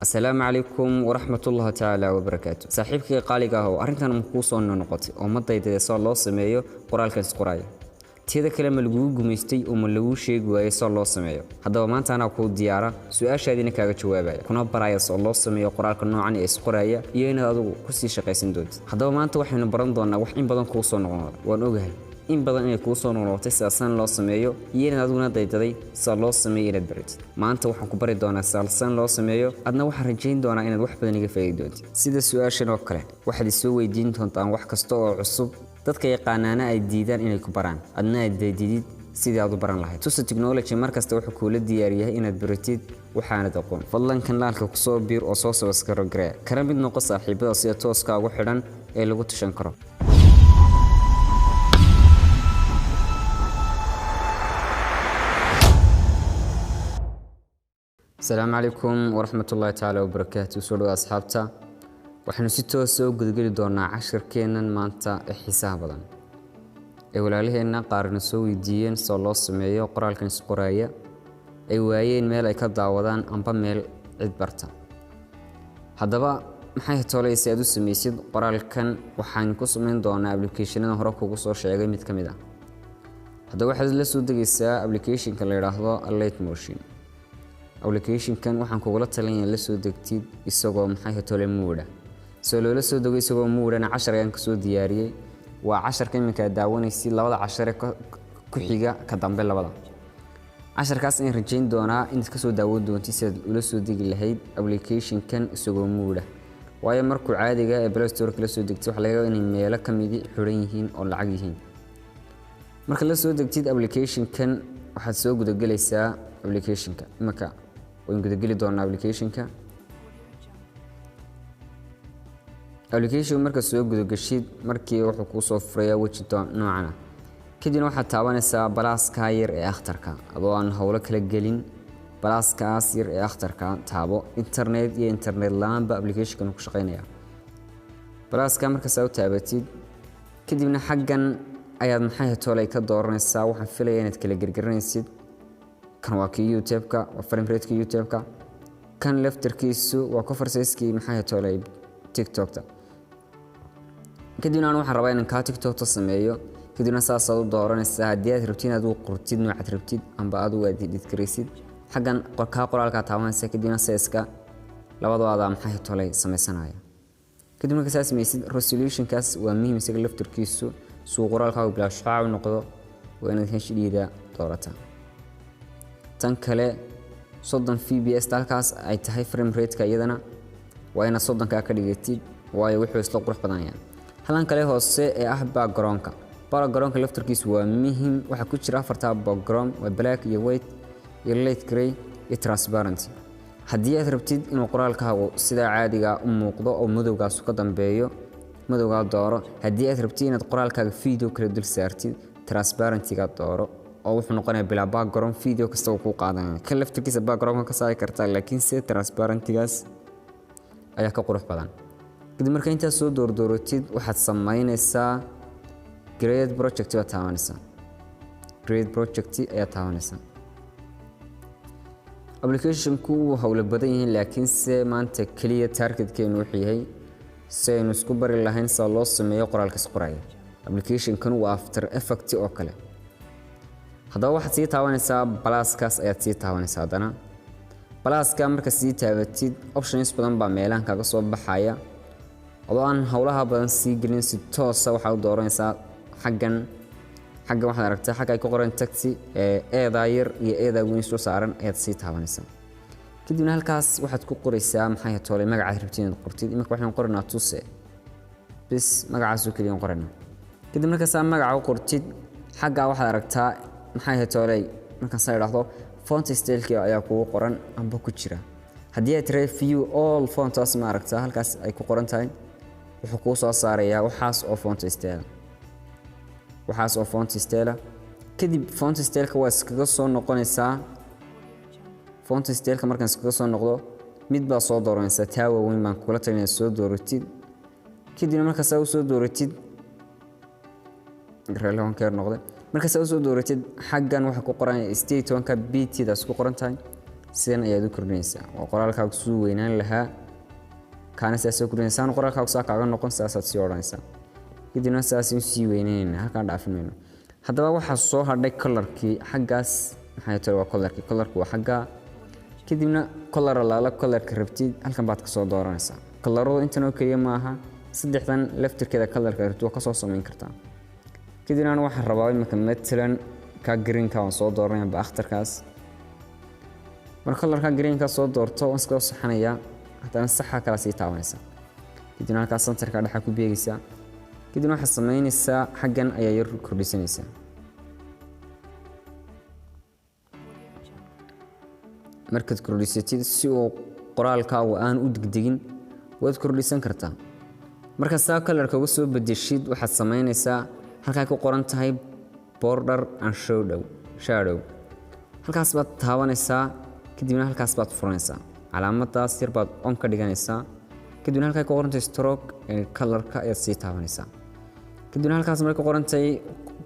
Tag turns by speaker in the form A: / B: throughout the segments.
A: السلام عليكم ورحمة الله تعالى وبركاته. صاحبك قاليقا هو أرنتان مكوصون نقطي ومضيت صار الله سميه قرال كنس قراية تيدا كلام الجوج مستي وملو شيء جواي صار الله سميه هذا ما أنت أنا أقول ديارة سؤال شادين كاجا جوابه كنا برايا صار الله سميه قرال كنا عن إس قراية يينا هذا كسي شقيسين دود هذا ما أنت وحنا برندنا وحين بدن كوصون نقطة ونوجه in badan inay kuu soo noqotay saasan loo sameeyo iyana aduna daydaday soo loo sameeyo inaad baratid maanta waxaan ku bari doonaa saasan loo sameeyo adna waxaan rajayn doonaa inaad wax badan iga faa'iido doonto sida su'aashan oo kale waxaad soo weydiin doontaan wax kasta oo cusub dadka yaqaanaana ay diidaan inay ku baraan adna ay daydidid sidii aad u baran lahayd tusa technology markasta wuxuu kula diyaariyahay inaad baratid waxaanad aqoon fadlan kanaalka ku soo biir oo soo subscribe garee kana mid noqo saaxiibada si tooska ugu xidhan ee lagu tashan karo. السلام عليكم ورحمة الله تعالى وبركاته. سولو أصحابتا وحنا ستو سو قدقلي دورنا 10 كينان مانتا حسابا ولاالهينا قارن سو يديين صلو سميو قرال كنس قرايا وايين ميل اي كداودان انبا ميل عيد برتا هدابا maxay tolay si aad u sameeysid qoraalkan waxaan ku sameyn doonaa application-ada hore kugu soo sheegay mid kamid ah hadaba waxaad la soo degaysaa application-ka la yiraahdo Light Motion application-kan waxaan kugu la talinayaa la soo degtid isagoo maxay tolay muuda soo loola soo degay isagoo muudana 10 ayaan ka soo diyaariyay waa 10 ka imika daawanaysi labada 10 ku xiga ka dambe labada 10 kaas in rajayn doonaa in ka soo daawo doonti si aad ula soo degi lahayd application-kan isagoo muuda waayo markuu caadiga ee Play Store kala soo degtay waxa laga yaabaa in meelo kamid xiran yihiin oo lacag yihiin marka la soo degtid application-kan waxaad soo gudagalaysaa application-ka imika وين قد قلي دورنا application marka soo gudo gashid markii wuxuu ku soo furaya wajito noocana kadib waxa taabanaysa balaaska yar ee akhtarka adoo aan hawlo kala gelin balaaskaas yar ee akhtarka taabo internet iyo internet laanba application ku shaqeynaya balaaska marka soo taabatid kadibna xaggan ayaad maxay toolay ka dooranaysaa waxaan filayaa inaad kala gargaranaysid kan waa kii YouTube-ka waa frame rate-ka YouTube-ka kan lefterkiisu waa cover size-kii maxay toolay TikTok-ta kadibna waxaan rabaa inaan ka TikTok-ta sameeyo kadibna saas aad u dooranaysaa haddii aad rabtid inaad u qortid noocaad rabtid amba aad u edit garaysid xaggan qoraalka taabanaysa kadibna size-ka labadooda maxay toolay sameysanaaya kadibna ka samaysid resolution-kaas waa muhiim isaga lefterkiisu soo qoraalka u bilaa shaqo noqdo waa inaad HD-da doorataa tan kale 30 fps halkaas ay tahay frame rate-ka iyadana waa ina 30 ka dhigatid waayo wuxuu isla qurux badan yahay halan kale hoose ee ah background-ka laftarkiisu waa muhiim waxa ku jira afarta background waa black iyo white iyo light gray iyo transparent haddii aad rabtid inuu qoraalkaagu sida caadiga u muuqdo oo madowgaas ka dambeeyo madowga dooro haddii aad rabtid inaad qoraalkaaga video kala dul saartid transparent-ga dooro oo wuxuu noqonayaa bila background video kasta uu ku qaadanaya kan laftirkiisa background ka saari kartaa laakiin si transparent-gaas ayaa ka qurux badan kadib marka inta soo dooratid waxaad sameynaysaa create project ayaa taabanaysaa application-ku hawlo badan yahay laakiin se maanta kaliya target-keenu wuxuu yahay si aynu isku bari lahayn sida loo sameeyo qoraalka qoraya application-kan waa After Effects oo kale hadaba waxaad sii taabanaysaa balaaskaas ayaad sii taabanaysaa hadana balaaska marka sii taabatid options badan baa meelahan kaga soo baxaya adoo aan hawlaha badan sii gelin si toos ah waxaad dooranaysaa xaggan waxaad aragtaa xagga ay ku qoran taxi eeda yar iyo eeda weyn soo saaran ayaad sii taabanaysaa kadibna halkaas waxaad ku qoraysaa maxay toolay magaca rabtid inaad qortid imika waxaan qoranaa tuse bis magacaas oo kaliya qoranaa kadib marka saa magaca qortid xagga waxaad aragtaa maxay toolay marka sa yiraahdo font style-ka ayaa ku qoran amba ku jira haddii aad review all fonts ma aragtaa halkaas ay ku qoran tahay wuxuu ku soo saarayaa waxaas oo font style kadib font style-ka waa iskaga soo noqonaysaa font style-ka markaan iskaga soo noqdo mid baa soo dooranaysaa taa weyn baan kula talinaya soo dooratid kadib marka soo dooratid relevant keer noqday marka soo dooratid xaggan waxa ku qoran state 1 ka bt daas ku qoran tahay sidan ayaad u kordhinaysaa oo qoraalkaagu suu weynaan lahaa kaana sidaas soo kordhinaysaa qoraalkaagu saa kaaga noqon sidaasaad sii odhanaysaa kadibna sidaas u sii weynaynayna halkaan dhaafin mayno haddaba waxaa soo hadhay colorkii xaggaas maxay tahay waa colorku waa xaggaa kadibna color alaala colorka rabtid halkan baad ka soo dooranaysaa coloradu intan oo keliya maaha saddexdan laftirkeeda colorka rabtid waa ka soo samayn kartaa kadibna waxaan rabaa imika matalan ka greenka waan soo dooranaya ba akhtarkaas marka colorka greenka soo doorto waan iska saxanayaa haddana saxa kala sii taabanaysaa kadibna halkaas centerka dhexa ku beegaysaa kadibna waxaad samaynaysaa xaggan ayaa yar kordhisanaysaa markaad kordhisatid si uu qoraalkaagu aan u degdegin waad kordhisan kartaa marka saa colorka uga soo bedeshid waxaad samaynaysaa halkaa ku qoran tahay border and shadow halkaas baad taabanaysaa kadibna halkaas baad furanaysaa calaamadaas yar baad on ka dhiganaysaa kadibna halkaa ku qoran tahay stroke ee colorka ayaad sii taabanaysaa kadibna halkaas markay qoran tahay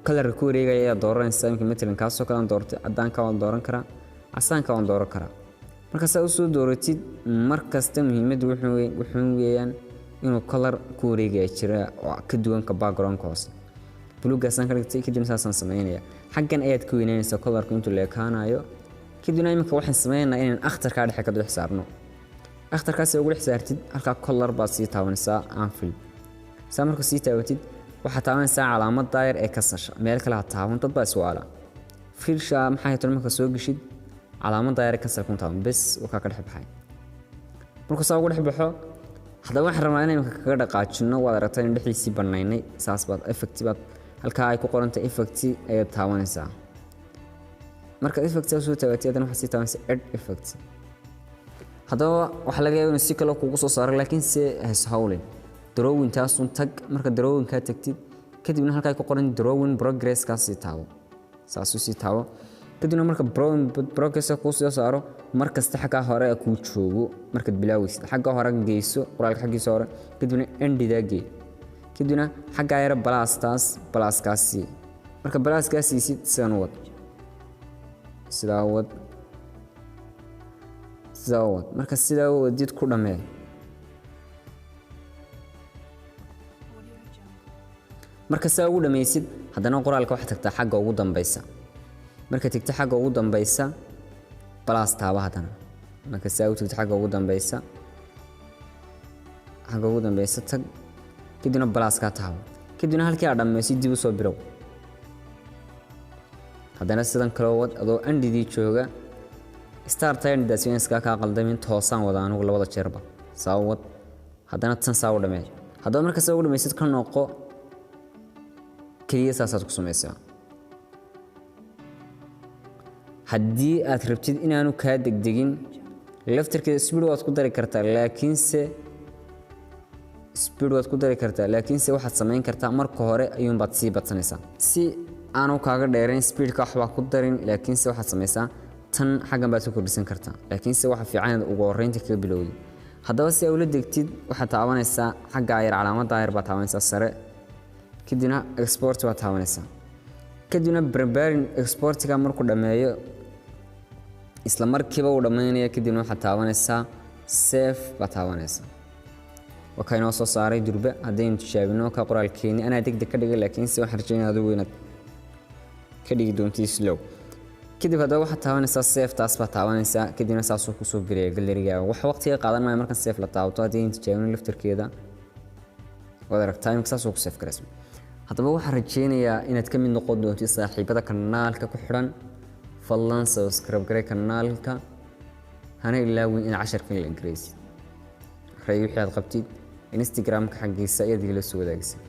A: colorka ku wareegaya ayaad dooranaysaa imika matalan kaasoo kale aan doortay caddaanka waan dooran karaa casaanka waan dooran karaa marka saa u soo dooratid markasta muhiimaddu wuxuu weeyaan inuu color ku wareegaya jira oo ka duwan ka backgroundka hoose buluugaasaan ka dhigtay kadibna saasaan samaynaya xaggan ayaad ka weynaynaysaa colorku intuu leekaanayo kadibna imika waxaan samaynaynaa inaan akhtarkaa dhexe ka dhex saarno akhtarkaas ugu dhex saartid halkaa color baad sii taabanaysaa anfield saa markuu sii taabatid waxaad taabanaysaa calaamad daayar ee ka sasha meel kale ha taaban dad baa iswaala fiirsha maxay tahay marka soo geshid calaamad daayar ee ka sal kun taaban bes uu ka dhex baxay markuu saa ugu dhex baxo haddaba waxaan rabnaa inaynu kaga dhaqaajino waad aragtaa in dhexdiisii bannaynay saas baad effect baad halkaa ay ku qorantay effect ayaad taabanaysaa marka effect soo taabatay haddana waxaad sii taabanaysaa add effect haddaba waxaa laga yaabaa inuu si kale kugu soo saaro laakiin se has howlin drawing taasun tag marka drawing ka tagtid kadibna halkaa ku qoran drawing progress ka sii taabo saas sii taabo kadibna marka drawing progress ku soo saaro markasta xagga hore ku joogo markaad bilaawaysid xagga hore geyso qoraalka xaggiisa hore kadibna endida gey kadibna xagga yara balaaskaasi marka balaaskaasi sidaan wad marka sidaa wadid ku dhamee marka saa ugu dhameysid haddana qoraalka waxaad tagtaa xagga ugu dambaysa marka tagta xagga ugu dambaysa balaas taaba haddana marka saa u tagta xagga ugu dambaysa tag kadibna balaas ka taabo kadibna halkii aad dhammaysid dib u soo birow haddana sidan kale wad adoo andidii jooga start time daasiinska ka qaldamin toosaan wada anigu labada jeerba saa wad haddana tan saa u dhamee haddaba marka saa ugu dhammaysid ka noqo kaliya saasaad ku samaysaa haddii aad rabtid inaanu kaa degdegin laftirkeeda speed waad ku dari kartaa laakiinse waxaad samayn kartaa marka hore ayuunbaad sii badsanaysaa si aanu kaaga dheerayn speedka waxbaa ku darin laakiinse waxaad samaysaa tan xaggan baad ku kordhisan kartaa laakiinse waxa fiican inaad ugu horreynta kaga bilowday haddaba si aad ula degtid waxaad taabanaysaa xagga ayar calaamadda ayar baad taabanaysaa sare kadibna export baad taabanaysaa kadibna preparing exportiga markuu dhammeeyo isla markiiba uu dhammaynaya kadibna waxaad taabanaysaa save baad taabanaysaa waxa inoo soo saaray durba haddaynu tijaabino ka qoraalkeeni anaa degdeg ka dhigay laakiinse waxaan rajaynayaa adigu inaad ka dhigi doontii slow kadib haddaba waxaad taabanaysaa save taas baad taabanaysaa kadibna saasuu kusoo gelaya galerigaaga wax waqtiga qaadan maayo markan save la taabto haddii aynu tijaabino laftarkeeda waad aragtaa imika saasuu ku save garaysa haddaba waxaan rajaynayaa inaad ka mid noqon doontid saaxiibada kanaalka ku xidhan fadlan subscribe garee kanaalka hana ilaawin in casharkan la ingreysid wixii aad qabtid Instagram-ka xaggiisa ayaad igala soo wadaagaysaa